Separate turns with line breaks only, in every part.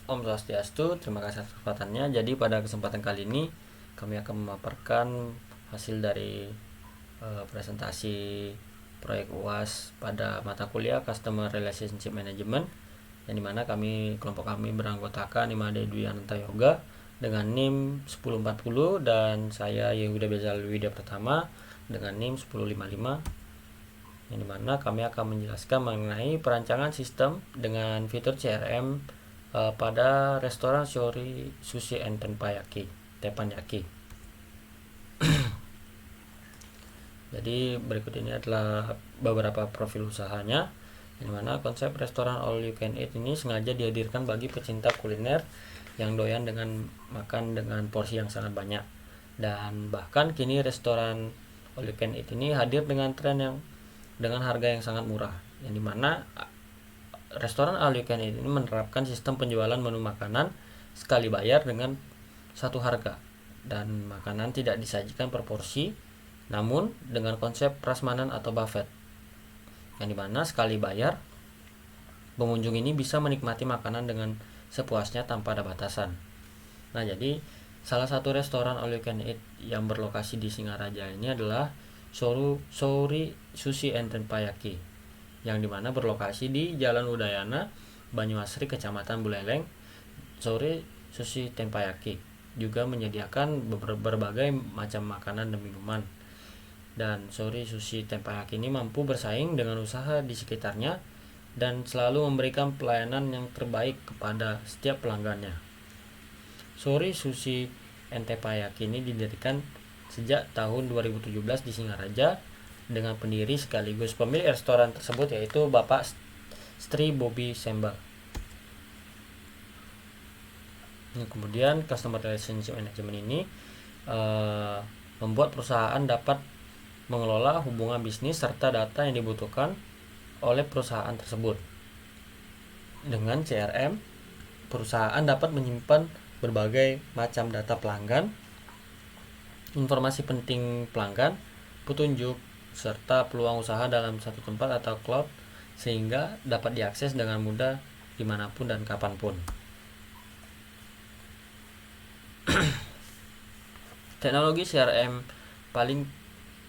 Om Swastiastu, terima kasih atas kesempatannya. Jadi pada kesempatan kali ini kami akan memaparkan hasil dari presentasi proyek UAS pada mata kuliah Customer Relationship Management, yang dimana kelompok kami beranggotakan Imade Dwi Ananta Yoga dengan NIM 1040 dan saya Yehuda Bezal Widya Pratama dengan NIM 1055, yang dimana kami akan menjelaskan mengenai perancangan sistem dengan fitur CRM pada restoran Shori Sushi and Teppanyaki. Jadi berikut ini adalah beberapa profil usahanya, di mana konsep restoran all you can eat ini sengaja dihadirkan bagi pecinta kuliner yang doyan dengan makan dengan porsi yang sangat banyak. Dan bahkan kini restoran all you can eat ini hadir dengan tren yang dengan harga yang sangat murah, yang dimana restoran all you can eat ini menerapkan sistem penjualan menu makanan sekali bayar dengan satu harga, dan makanan tidak disajikan per porsi, namun dengan konsep prasmanan atau buffet, yang dimana sekali bayar pengunjung ini bisa menikmati makanan dengan sepuasnya tanpa ada batasan. Nah, jadi salah satu restoran all you can eat yang berlokasi di Singaraja ini adalah Shori Sushi and Teppanyaki, yang dimana berlokasi di Jalan Udayana, Banyuasri, Kecamatan Buleleng. Shori Sushi Teppanyaki juga menyediakan berbagai macam makanan dan minuman, dan Shori Sushi Teppanyaki ini mampu bersaing dengan usaha di sekitarnya dan selalu memberikan pelayanan yang terbaik kepada setiap pelanggannya. Shori Sushi and Teppanyaki ini didirikan sejak tahun 2017 di Singaraja dengan pendiri sekaligus pemilik restoran tersebut, yaitu Bapak Sri Bobby Semba. Kemudian Customer Relationship Management ini membuat perusahaan dapat mengelola hubungan bisnis serta data yang dibutuhkan oleh perusahaan tersebut. Dengan CRM, perusahaan dapat menyimpan berbagai macam data pelanggan, informasi penting pelanggan, petunjuk, serta peluang usaha dalam satu tempat atau cloud, sehingga dapat diakses dengan mudah dimanapun dan kapanpun. Teknologi CRM paling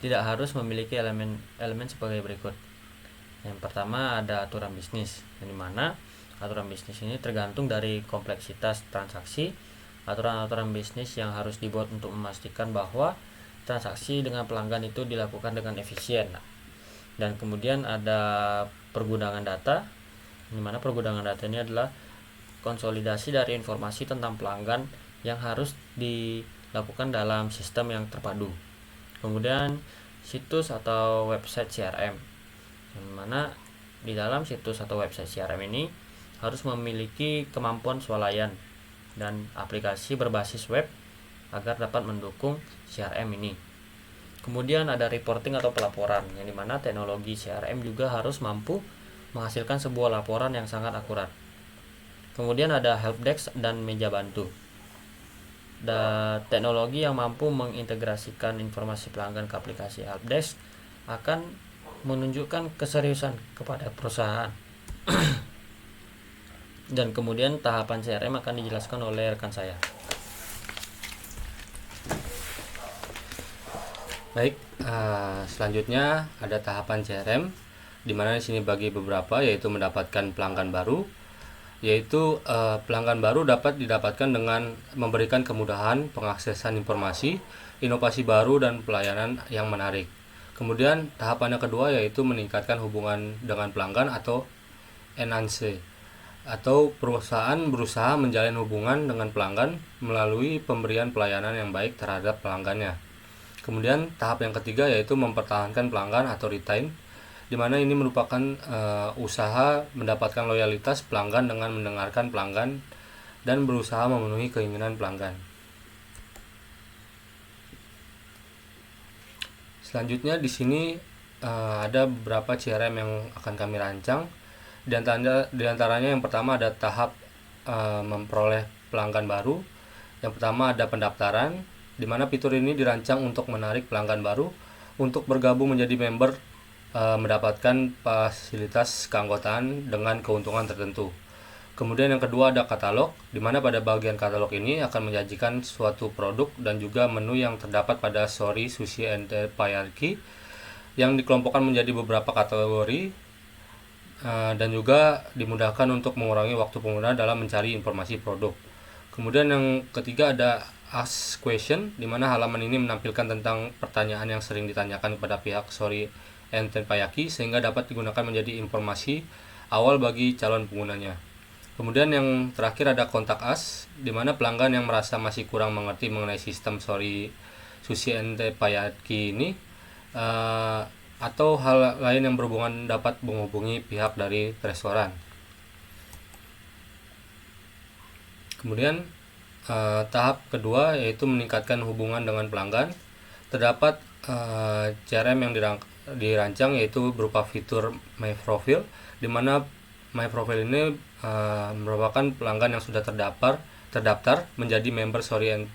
tidak harus memiliki elemen sebagai berikut. Yang pertama ada aturan bisnis, yang dimana aturan bisnis ini tergantung dari kompleksitas transaksi. Aturan-aturan bisnis yang harus dibuat untuk memastikan bahwa transaksi dengan pelanggan itu dilakukan dengan efisien. Dan kemudian ada pergudangan data, di mana pergudangan data ini adalah konsolidasi dari informasi tentang pelanggan yang harus dilakukan dalam sistem yang terpadu. Kemudian situs atau website CRM, di mana di dalam situs atau website CRM ini harus memiliki kemampuan swalayan dan aplikasi berbasis web agar dapat mendukung CRM ini. Kemudian ada reporting atau pelaporan, yang dimana teknologi CRM juga harus mampu menghasilkan sebuah laporan yang sangat akurat. Kemudian ada helpdesk dan meja bantu. Teknologi yang mampu mengintegrasikan informasi pelanggan ke aplikasi helpdesk akan menunjukkan keseriusan kepada perusahaan. Dan kemudian tahapan CRM akan dijelaskan oleh rekan saya.
Baik, selanjutnya ada tahapan CRM, di mana di sini bagi beberapa, yaitu mendapatkan pelanggan baru, yaitu pelanggan baru dapat didapatkan dengan memberikan kemudahan pengaksesan informasi, inovasi baru, dan pelayanan yang menarik. Kemudian tahapan yang kedua yaitu meningkatkan hubungan dengan pelanggan atau enhance, atau perusahaan berusaha menjalin hubungan dengan pelanggan melalui pemberian pelayanan yang baik terhadap pelanggannya. Kemudian tahap yang ketiga yaitu mempertahankan pelanggan atau retain, di mana ini merupakan usaha mendapatkan loyalitas pelanggan dengan mendengarkan pelanggan dan berusaha memenuhi keinginan pelanggan. Selanjutnya di sini ada beberapa CRM yang akan kami rancang. Di antaranya yang pertama ada tahap memperoleh pelanggan baru. Yang pertama ada pendaftaran, di mana fitur ini dirancang untuk menarik pelanggan baru untuk bergabung menjadi member, mendapatkan fasilitas keanggotaan dengan keuntungan tertentu. Kemudian yang kedua ada katalog, di mana pada bagian katalog ini akan menyajikan suatu produk dan juga menu yang terdapat pada Sorry Sushi and Teppanyaki yang dikelompokkan menjadi beberapa kategori dan juga dimudahkan untuk mengurangi waktu pengguna dalam mencari informasi produk. Kemudian yang ketiga ada Ask Question, di mana halaman ini menampilkan tentang pertanyaan yang sering ditanyakan kepada pihak Sorry and Teppanyaki sehingga dapat digunakan menjadi informasi awal bagi calon penggunanya. Kemudian yang terakhir ada Kontak Us, di mana pelanggan yang merasa masih kurang mengerti mengenai sistem Sorry Sushi and Teppanyaki ini atau hal lain yang berhubungan dapat menghubungi pihak dari restoran. Kemudian tahap kedua yaitu meningkatkan hubungan dengan pelanggan. Terdapat CRM yang dirancang yaitu berupa fitur My Profile, di mana My Profile ini merupakan pelanggan yang sudah terdaftar menjadi member Sorry and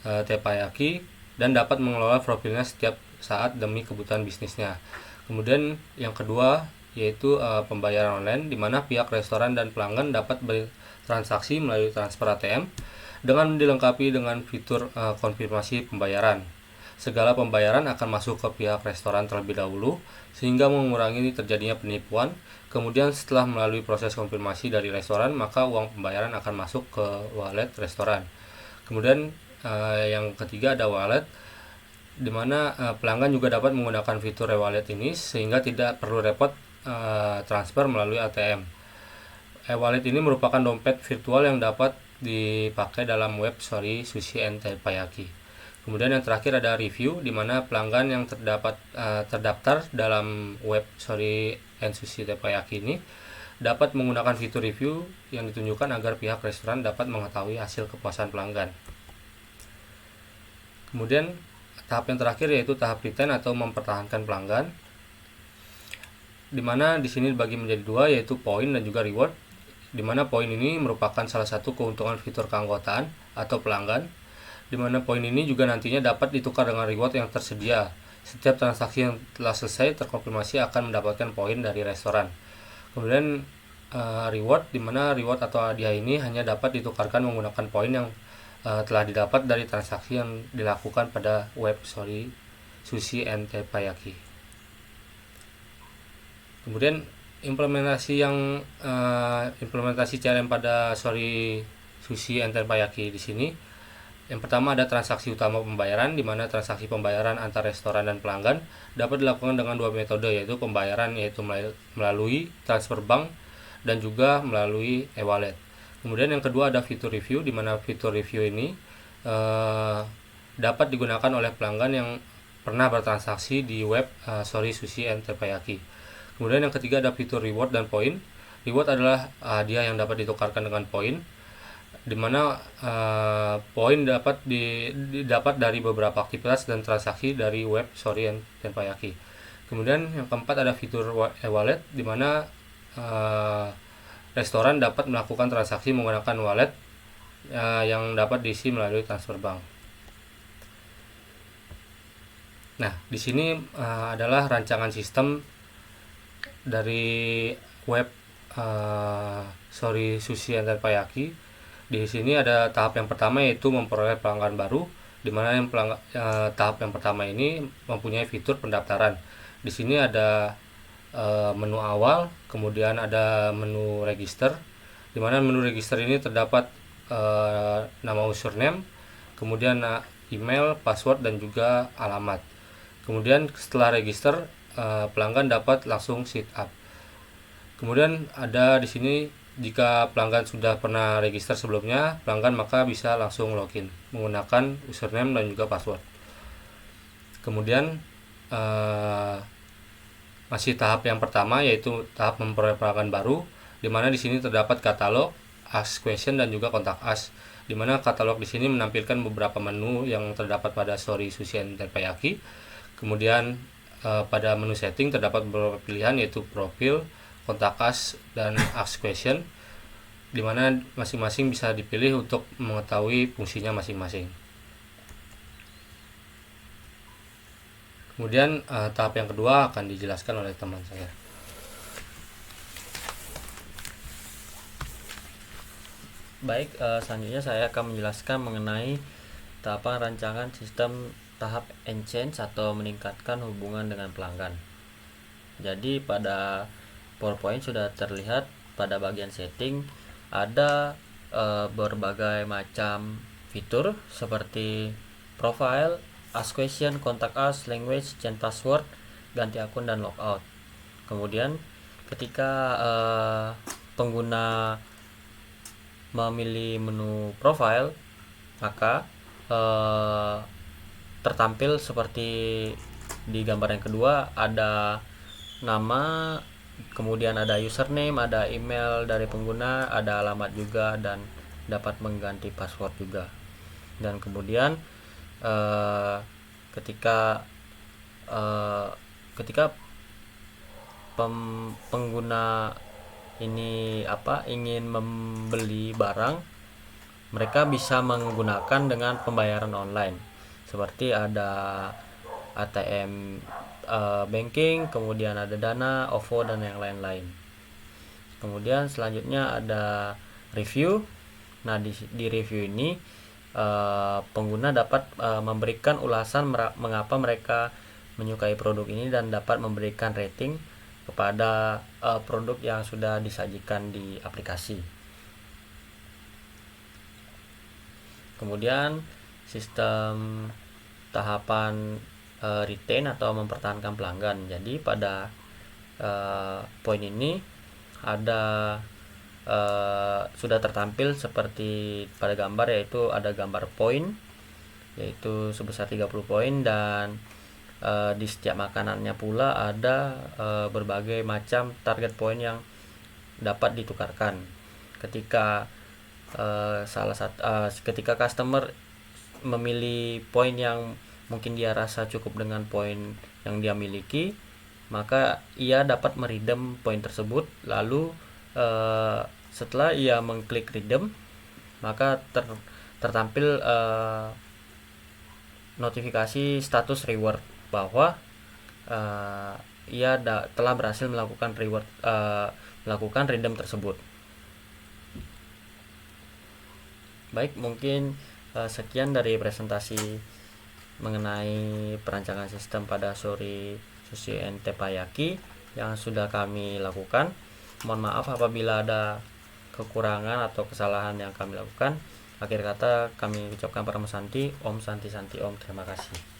Teppanyaki dan dapat mengelola profilnya setiap saat demi kebutuhan bisnisnya. Kemudian yang kedua yaitu pembayaran online, di mana pihak restoran dan pelanggan dapat bertransaksi melalui transfer ATM dengan dilengkapi dengan fitur konfirmasi pembayaran. Segala pembayaran akan masuk ke pihak restoran terlebih dahulu sehingga mengurangi terjadinya penipuan. Kemudian setelah melalui proses konfirmasi dari restoran, maka uang pembayaran akan masuk ke wallet restoran. Kemudian yang ketiga ada wallet, di mana pelanggan juga dapat menggunakan fitur e-wallet ini sehingga tidak perlu repot transfer melalui ATM. E-wallet ini merupakan dompet virtual yang dapat dipakai dalam web Sorry Sushi and Teppanyaki. Kemudian yang terakhir ada review, di mana pelanggan yang terdaftar dalam web Sorry and Sushi Teppanyaki ini dapat menggunakan fitur review yang ditunjukkan agar pihak restoran dapat mengetahui hasil kepuasan pelanggan. Kemudian tahap yang terakhir yaitu tahap retain atau mempertahankan pelanggan, di mana di sini dibagi menjadi dua yaitu poin dan juga reward, di mana poin ini merupakan salah satu keuntungan fitur keanggotaan atau pelanggan, di mana poin ini juga nantinya dapat ditukar dengan reward yang tersedia. Setiap transaksi yang telah selesai terkonfirmasi akan mendapatkan poin dari restoran. Kemudian reward, di mana reward atau hadiah ini hanya dapat ditukarkan menggunakan poin yang telah didapat dari transaksi yang dilakukan pada web Sorry Sushi and Teppanyaki. Kemudian implementasi CRM pada Sorry Sushi and Teppanyaki di sini. Yang pertama ada transaksi utama pembayaran, di mana transaksi pembayaran antar restoran dan pelanggan dapat dilakukan dengan dua metode, yaitu pembayaran yaitu melalui transfer bank dan juga melalui e-wallet. Kemudian yang kedua ada fitur review, di mana fitur review ini dapat digunakan oleh pelanggan yang pernah bertransaksi di web Sorry Sushi and Teppanyaki. Kemudian yang ketiga ada fitur reward dan poin. Reward adalah hadiah yang dapat ditukarkan dengan poin, di mana poin dapat didapat dari beberapa aktivitas dan transaksi dari web Sorry and Teppanyaki. Kemudian yang keempat ada fitur e-wallet, di mana restoran dapat melakukan transaksi menggunakan wallet yang dapat diisi melalui transfer bank. Nah, di sini adalah rancangan sistem dari web Sorry Sushi and Teppanyaki. Di sini ada tahap yang pertama yaitu memperoleh pelanggan baru, di mana tahap yang pertama ini mempunyai fitur pendaftaran. Di sini ada menu awal, kemudian ada menu register, di mana menu register ini terdapat nama username, kemudian email, password dan juga alamat. Kemudian setelah register, pelanggan dapat langsung sit up. Kemudian ada di sini jika pelanggan sudah pernah register sebelumnya, pelanggan maka bisa langsung login menggunakan username dan juga password. Kemudian masih tahap yang pertama yaitu tahap memperoleh pelanggan baru, di mana di sini terdapat katalog, Ask Question dan juga Kontak Us, di mana katalog di sini menampilkan beberapa menu yang terdapat pada Sorry Sushi and Teppanyaki. Kemudian pada menu setting terdapat beberapa pilihan yaitu profil, Kontak Us dan Ask Question, di mana masing-masing bisa dipilih untuk mengetahui fungsinya masing-masing. Kemudian tahap yang kedua akan dijelaskan oleh teman saya.
Baik, selanjutnya saya akan menjelaskan mengenai tahapan rancangan sistem tahap Exchange atau meningkatkan hubungan dengan pelanggan. Jadi pada PowerPoint sudah terlihat pada bagian setting ada berbagai macam fitur seperti profile, ask question, contact us, language, change password, ganti akun, dan logout. Kemudian ketika pengguna memilih menu profile, maka tertampil seperti di gambar yang kedua, ada nama, kemudian ada username, ada email dari pengguna, ada alamat juga, dan dapat mengganti password juga. Dan kemudian ketika pengguna ini ingin membeli barang, mereka bisa menggunakan dengan pembayaran online seperti ada ATM banking, kemudian ada Dana, OVO, dan yang lain-lain. Kemudian selanjutnya ada review. Nah, di review ini pengguna dapat memberikan ulasan mengapa mereka menyukai produk ini dan dapat memberikan rating kepada produk yang sudah disajikan di aplikasi. Kemudian sistem tahapan retain atau mempertahankan pelanggan. Jadi pada poin ini ada sudah tertampil seperti pada gambar, yaitu ada gambar poin yaitu sebesar 30 poin, dan di setiap makanannya pula ada berbagai macam target poin yang dapat ditukarkan. Ketika ketika customer memilih poin yang mungkin dia rasa cukup dengan poin yang dia miliki, maka ia dapat meredeem poin tersebut. Lalu setelah ia mengklik redeem, maka tertampil notifikasi status reward bahwa ia telah berhasil melakukan redeem tersebut. Baik, mungkin sekian dari presentasi mengenai perancangan sistem pada Sori Sushi and Teppanyaki yang sudah kami lakukan. Mohon maaf apabila ada kekurangan atau kesalahan yang kami lakukan. Akhir kata kami ucapkan Parama Santi, Om Santi Santi Om. Terima kasih.